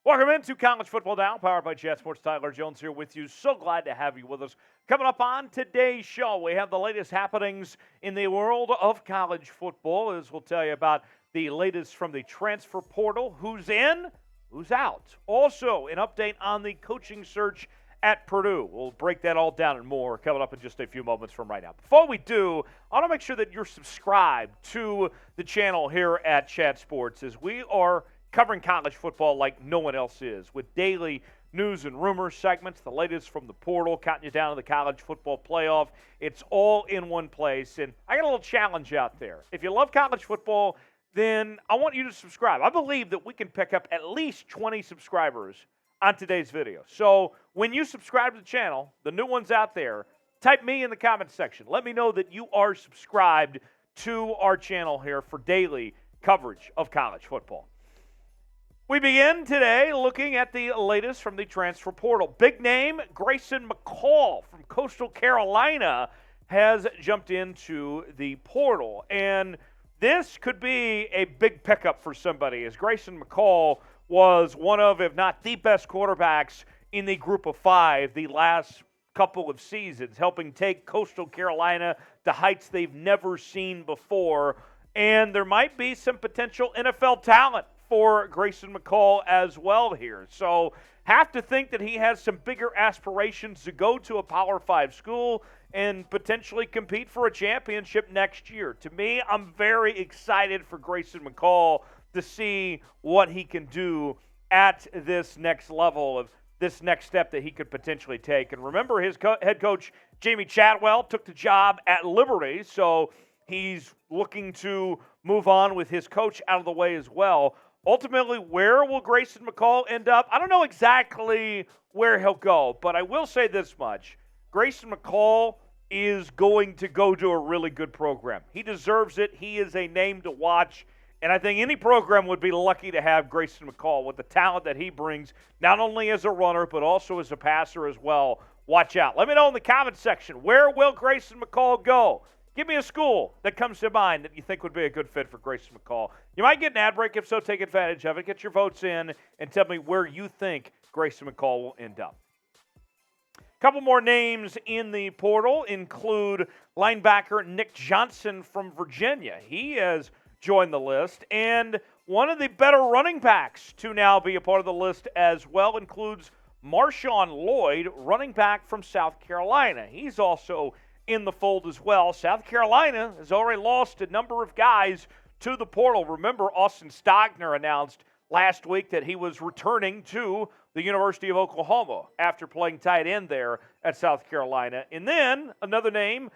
Welcome into College Football Now, powered by Jet Sports. Tyler Jones here with you. So glad to have you with us. Coming up on today's show, we have the latest happenings in the world of college football, as we'll tell you about the latest from the transfer portal, who's in, who's out. Also, an update on the coaching search at Purdue. We'll break that all down and more coming up in just a few moments from right now. Before we do, I want to make sure that you're subscribed to the channel here at Chat Sports, as we are covering college football like no one else is, with daily news and rumors segments, the latest from the portal, counting you down to the college football playoff. It's all in one place, and I got a little challenge out there. If you love college football, then I want you to subscribe. I believe that we can pick up at least 20 subscribers on today's video. So when you subscribe to the channel, the new ones out there, type me in the comments section. Let me know that you are subscribed to our channel here for daily coverage of college football. We begin today looking at the latest from the transfer portal. Big name, Grayson McCall from Coastal Carolina has jumped into the portal. And this could be a big pickup for somebody, as Grayson McCall was one of, if not the best quarterbacks in the group of five the last couple of seasons, helping take Coastal Carolina to heights they've never seen before. And there might be some potential NFL talent for Grayson McCall as well here. So have to think that he has some bigger aspirations to go to a Power 5 school and potentially compete for a championship next year. To me, I'm very excited for Grayson McCall to see what he can do at this next level, of this next step that he could potentially take. And remember, his head coach, Jamie Chadwell, took the job at Liberty, so he's looking to move on with his coach out of the way as well. Ultimately, where will Grayson McCall end up? I don't know exactly where he'll go, but I will say this much. Grayson McCall is going to go to a really good program. He deserves it. He is a name to watch, and I think any program would be lucky to have Grayson McCall with the talent that he brings, not only as a runner, but also as a passer as well. Watch out. Let me know in the comments section, where will Grayson McCall go? Give me a school that comes to mind that you think would be a good fit for Grayson McCall. You might get an ad break. If so, take advantage of it. Get your votes in and tell me where you think Grayson McCall will end up. A couple more names in the portal include linebacker Nick Johnson from Virginia. He has joined the list. And one of the better running backs to now be a part of the list as well includes MarShawn Lloyd, running back from South Carolina. He's also in the fold as well. South Carolina has already lost a number of guys to the portal. Remember, Austin Stogner announced last week that he was returning to the University of Oklahoma after playing tight end there at South Carolina. And then another name,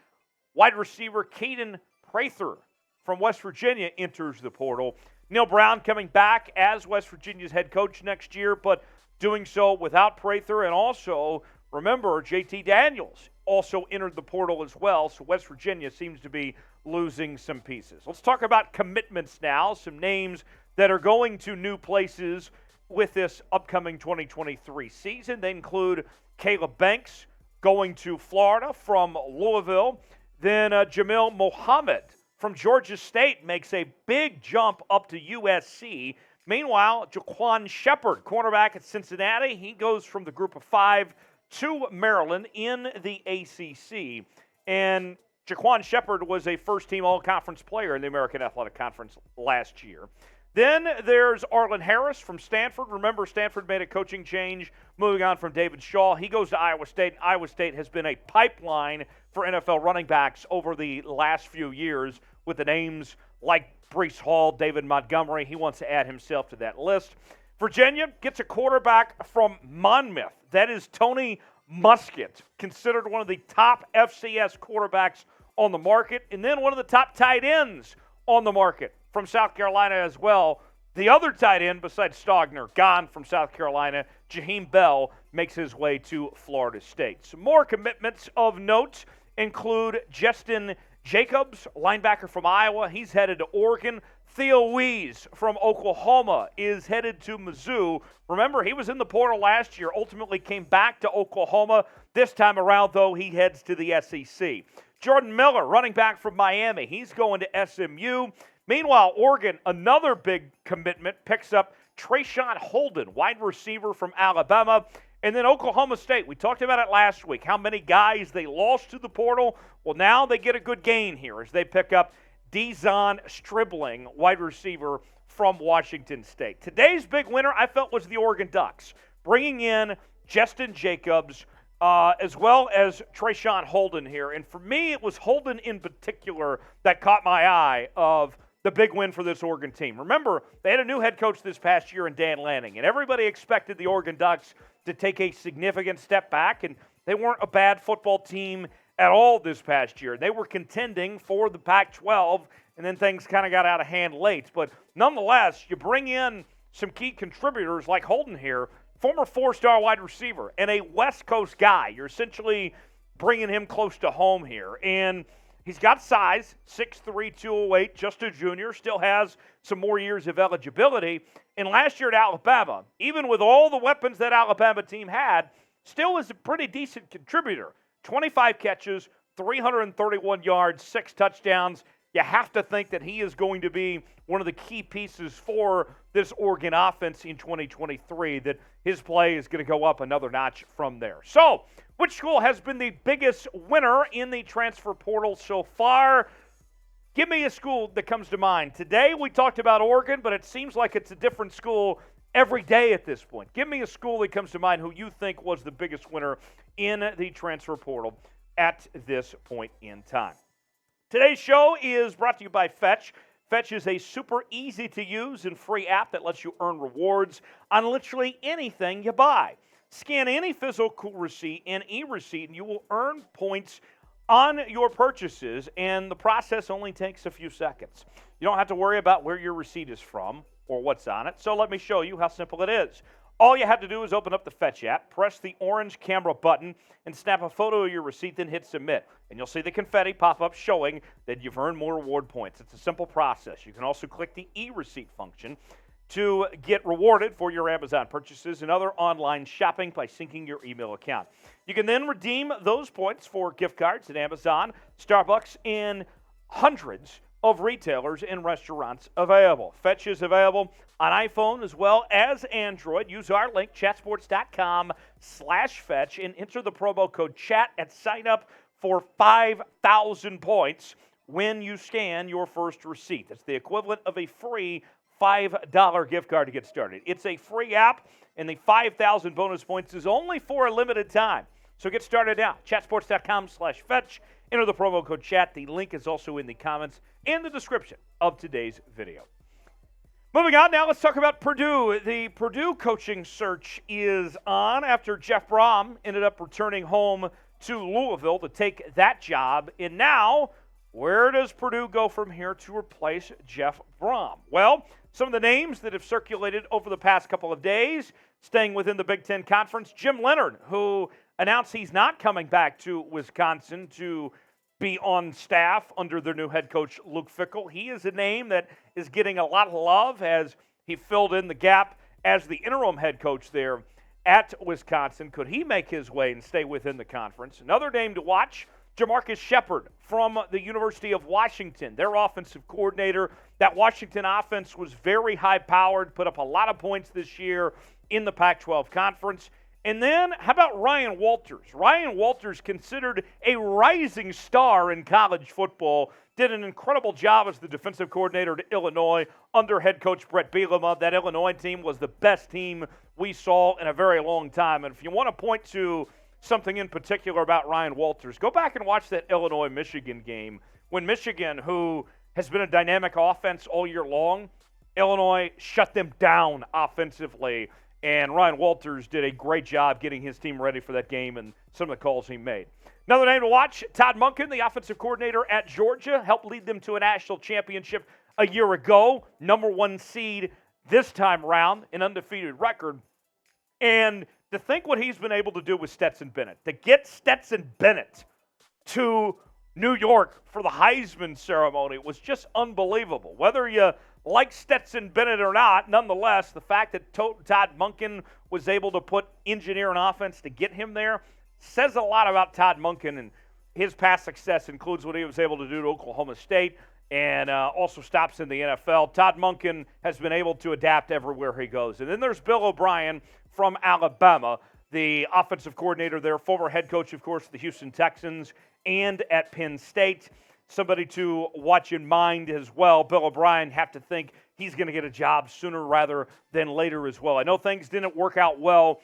wide receiver Kaden Prather from West Virginia enters the portal. Neil Brown coming back as West Virginia's head coach next year, but doing so without Prather. And also, remember, JT Daniels also entered the portal as well, so West Virginia seems to be losing some pieces. Let's talk about commitments now, some names that are going to new places with this upcoming 2023 season. They include Caleb Banks going to Florida from Louisville. Then Jamil Mohammed from Georgia State makes a big jump up to USC. Meanwhile, JaMarcus Shepard, cornerback at Cincinnati, he goes from the group of five to Maryland in the ACC. And JaMarcus Shepard was a first-team all-conference player in the American Athletic Conference last year. Then there's Arlen Harris from Stanford. Remember, Stanford made a coaching change, moving on from David Shaw. He goes to Iowa State. Iowa State has been a pipeline for NFL running backs over the last few years with the names like Breece Hall, David Montgomery. He wants to add himself to that list. Virginia gets a quarterback from Monmouth. That is Tony Muskett, considered one of the top FCS quarterbacks on the market, and then one of the top tight ends on the market from South Carolina as well. The other tight end besides Stogner, gone from South Carolina, Jaheim Bell, makes his way to Florida State. Some more commitments of note include Justin Jacobs, linebacker from Iowa. He's headed to Oregon. Theo Wease from Oklahoma is headed to Mizzou. Remember, he was in the portal last year, ultimately came back to Oklahoma. This time around, though, he heads to the SEC. Jordan Miller, running back from Miami, he's going to SMU. Meanwhile, Oregon, another big commitment, picks up Traeshon Holden, wide receiver from Alabama. And then Oklahoma State, we talked about it last week, how many guys they lost to the portal. Well, now they get a good gain here as they pick up Dezon Stribling, wide receiver from Washington State. Today's big winner, I felt, was the Oregon Ducks, bringing in Justin Jacobs as well as Traeshon Holden here. And for me, it was Holden in particular that caught my eye of the big win for this Oregon team. Remember, they had a new head coach this past year in Dan Lanning, and everybody expected the Oregon Ducks to take a significant step back, and they weren't a bad football team at all this past year. They were contending for the Pac-12, and then things kind of got out of hand late. But nonetheless, you bring in some key contributors like Holden here, former four-star wide receiver, and a West Coast guy. You're essentially bringing him close to home here. And he's got size, 6'3", 208, just a junior, still has some more years of eligibility. And last year at Alabama, even with all the weapons that Alabama team had, still is a pretty decent contributor. 25 catches, 331 yards, 6 touchdowns. You have to think that he is going to be one of the key pieces for this Oregon offense in 2023, that his play is going to go up another notch from there. So, which school has been the biggest winner in the transfer portal so far? Give me a school that comes to mind. Today we talked about Oregon, but it seems like it's a different school every day at this point. Give me a school that comes to mind who you think was the biggest winner in the transfer portal at this point in time. Today's show is brought to you by Fetch. Fetch is a super easy-to-use and free app that lets you earn rewards on literally anything you buy. Scan any physical receipt and e-receipt, and you will earn points on your purchases, and the process only takes a few seconds. You don't have to worry about where your receipt is from or what's on it, so let me show you how simple it is. All you have to do is open up the Fetch app, press the orange camera button, and snap a photo of your receipt, then hit submit. And you'll see the confetti pop up showing that you've earned more reward points. It's a simple process. You can also click the e-receipt function to get rewarded for your Amazon purchases and other online shopping by syncing your email account. You can then redeem those points for gift cards at Amazon, Starbucks, and hundreds of retailers and restaurants available. Fetch is available on iPhone as well as Android. Use our link, chatsports.com/fetch, and enter the promo code CHAT at sign up for 5,000 points when you scan your first receipt. That's the equivalent of a free $5 gift card to get started. It's a free app, and the 5,000 bonus points is only for a limited time. So get started now. Chatsports.com/fetch. Enter the promo code CHAT. The link is also in the comments and the description of today's video. Moving on now, let's talk about Purdue. The Purdue coaching search is on after Jeff Brom ended up returning home to Louisville to take that job. And now, where does Purdue go from here to replace Jeff Brom? Well, some of the names that have circulated over the past couple of days, staying within the Big Ten Conference, Jim Leonhard, who announced he's not coming back to Wisconsin to be on staff under their new head coach, Luke Fickell. He is a name that is getting a lot of love as he filled in the gap as the interim head coach there at Wisconsin. Could he make his way and stay within the conference? Another name to watch, JaMarcus Shepard from the University of Washington, their offensive coordinator. That Washington offense was very high-powered, put up a lot of points this year in the Pac-12 Conference. And then, how about Ryan Walters? Ryan Walters, considered a rising star in college football, did an incredible job as the defensive coordinator to Illinois under head coach Brett Bielema. That Illinois team was the best team we saw in a very long time. And if you want to point to something in particular about Ryan Walters, go back and watch that Illinois-Michigan game when Michigan, who has been a dynamic offense all year long, Illinois shut them down offensively. And Ryan Walters did a great job getting his team ready for that game and some of the calls he made. Another name to watch, Todd Monken, the offensive coordinator at Georgia, helped lead them to a national championship a year ago. #1 seed this time around, an undefeated record. And to think what he's been able to do with Stetson Bennett, to get Stetson Bennett to New York for the Heisman ceremony was just unbelievable. Whether you like Stetson Bennett or not, nonetheless, the fact that Todd Monken was able to engineer an offense to get him there says a lot about Todd Monken, and his past success includes what he was able to do to Oklahoma State and also stops in the NFL. Todd Monken has been able to adapt everywhere he goes. And then there's Bill O'Brien from Alabama, the offensive coordinator there, former head coach, of course, of the Houston Texans and at Penn State. Somebody to watch in mind as well. Bill O'Brien, have to think he's going to get a job sooner rather than later as well. I know things didn't work out well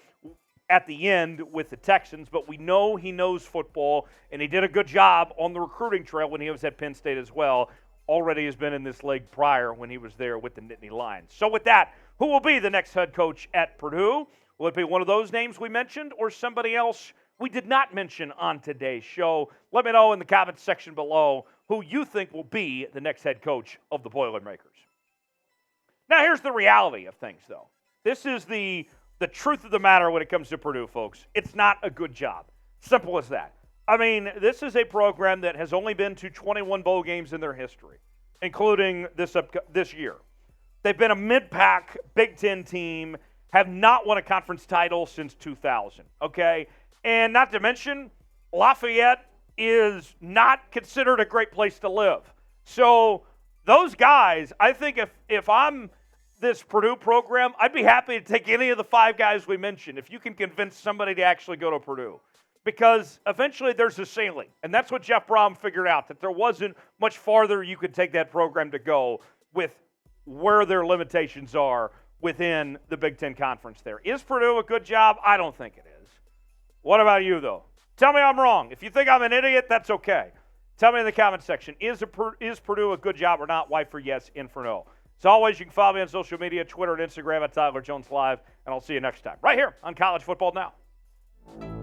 at the end with the Texans, but we know he knows football, and he did a good job on the recruiting trail when he was at Penn State as well. Already has been in this league prior when he was there with the Nittany Lions. So with that, who will be the next head coach at Purdue? Will it be one of those names we mentioned or somebody else we did not mention on today's show? Let me know in the comments section below who you think will be the next head coach of the Boilermakers. Now, here's the reality of things, though. This is the truth of the matter when it comes to Purdue, folks. It's not a good job. Simple as that. I mean, this is a program that has only been to 21 bowl games in their history, including this year. They've been a mid-pack Big Ten team, have not won a conference title since 2000, okay? And not to mention, Lafayette is not considered a great place to live. So those guys, I think if I'm this Purdue program, I'd be happy to take any of the 5 guys we mentioned if you can convince somebody to actually go to Purdue. Because eventually there's a ceiling. And that's what Jeff Brom figured out, that there wasn't much farther you could take that program to go with where their limitations are within the Big Ten Conference there. Is Purdue a good job? I don't think it is. What about you, though? Tell me I'm wrong. If you think I'm an idiot, that's okay. Tell me in the comment section, is Purdue a good job or not? Y for yes, in for no. As always, you can follow me on social media, Twitter and Instagram at Tyler Jones Live, and I'll see you next time right here on College Football Now.